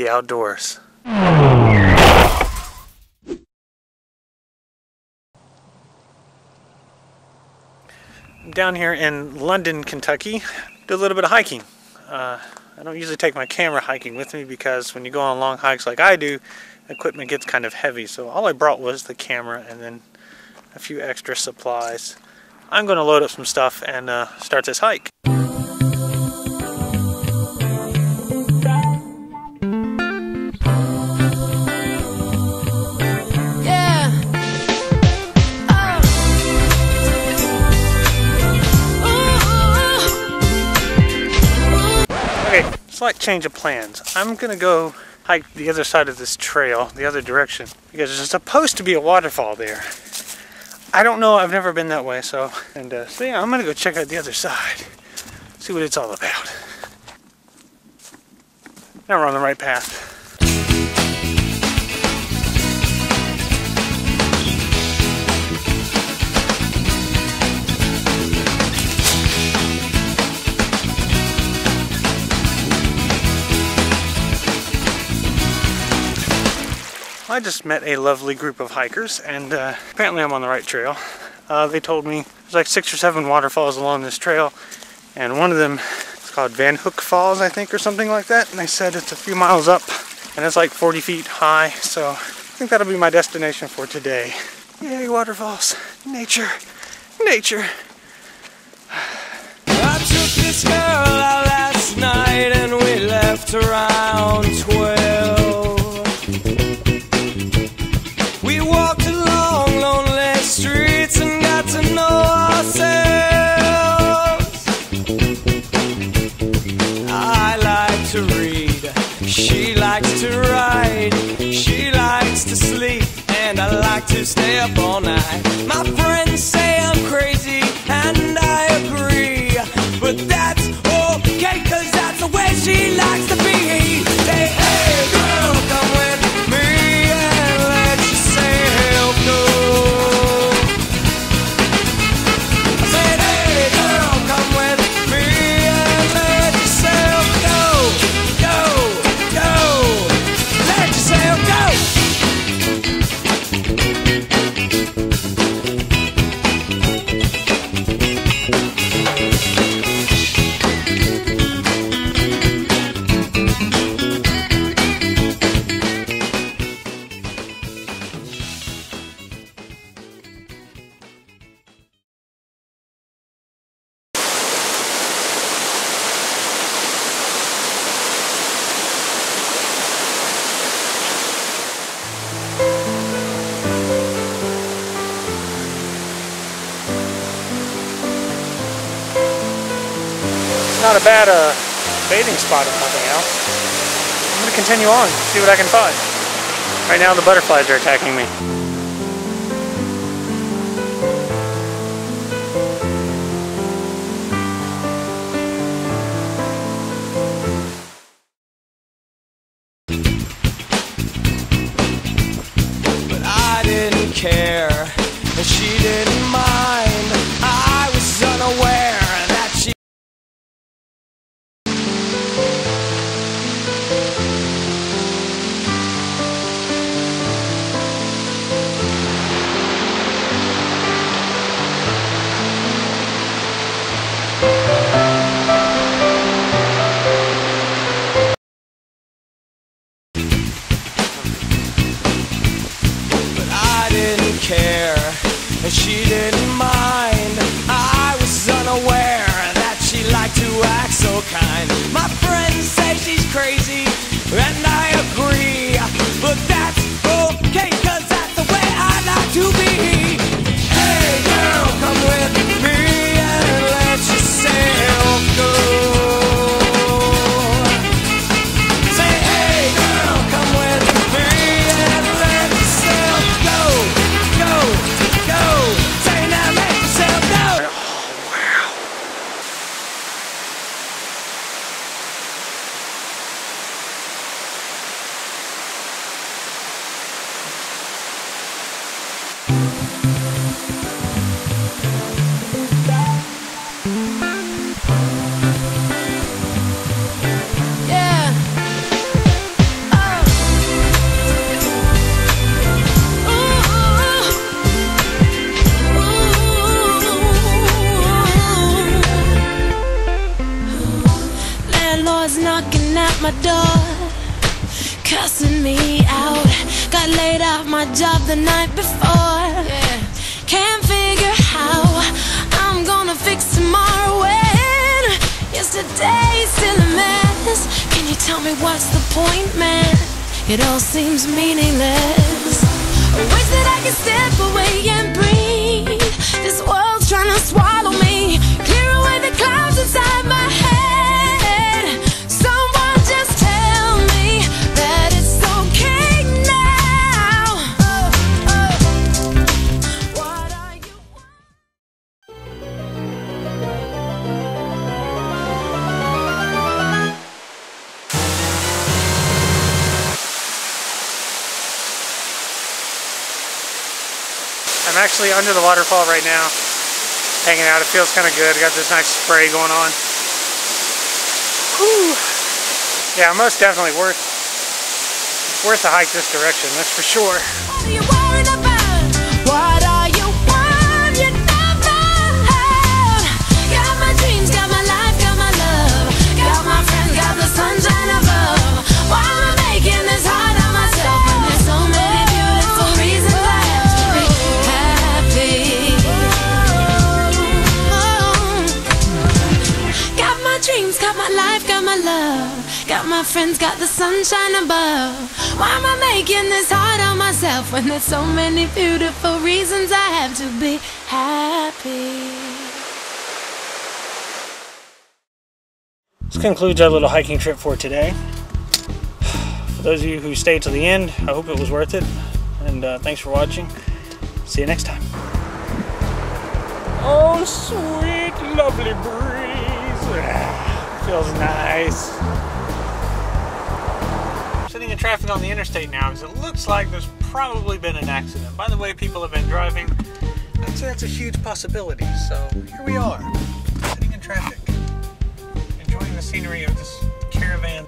the outdoors. I'm down here in London, Kentucky. Do a little bit of hiking. I don't usually take my camera hiking with me because when you go on long hikes like I do, equipment gets kind of heavy. So all I brought was the camera and then a few extra supplies. I'm going to load up some stuff and start this hike. Slight change of plans. I'm gonna go hike the other side of this trail, the other direction, because there's supposed to be a waterfall there. I don't know, I've never been that way, so yeah, I'm gonna go check out the other side, see what it's all about. Now we're on the right path. I just met a lovely group of hikers, and apparently I'm on the right trail. They told me there's like 6 or 7 waterfalls along this trail, and one of them is called Van Hook Falls, I think, or something like that. And they said it's a few miles up, and it's like 40 feet high, so I think that'll be my destination for today. Yay, waterfalls, nature, nature. I took this girl out last night, and we left around 12. We walked along lonely streets and got to know ourselves. I like to read, she likes to ride, she likes to sleep, and I like to stay up all night. My friends say I'm crazy, and I agree, but that's okay, 'cause that's the way she likes to be. Say, hey girl, come with me and let yourself go. I said, hey girl, come with me and let yourself go. Go, go, let yourself go. Not a bad bathing spot if nothing else. I'm going to continue on, see what I can find. Right now the butterflies are attacking me. But I didn't care, and she didn't mind. I was unaware that she care. boys knocking at my door, cussing me out. Got laid off my job the night before. Can't figure how I'm gonna fix tomorrow when yesterday's still a mess. Can you tell me what's the point, man? It all seems meaningless. I wish that I could step away and breathe. This world's trying to swallow me. Clear away the clouds inside my head. Someone just tell me that it's okay now. What are you? I'm actually under the waterfall right now, hanging out. It feels kind of good. Got this nice spray going on. Whew. Yeah, most definitely worth the hike this direction, that's for sure. What are you worried about? What are you worried about? Got my dreams, got my life, got my love, got my friends, got the sunshine above. Why am I making this hard on myself when there's so many beautiful reasons I have to be happy? Got my dreams, got my life, got my love, got my friends, got the sunshine above. Why am I making this hard on myself when there's so many beautiful reasons I have to be happy? This concludes our little hiking trip for today. For those of you who stayed to the end, I hope it was worth it. And thanks for watching. See you next time. Oh, sweet, lovely breeze. Feels nice. Sitting in traffic on the interstate now because it looks like there's probably been an accident. By the way people have been driving, I'd say that's a huge possibility. So here we are, sitting in traffic, enjoying the scenery of this caravan.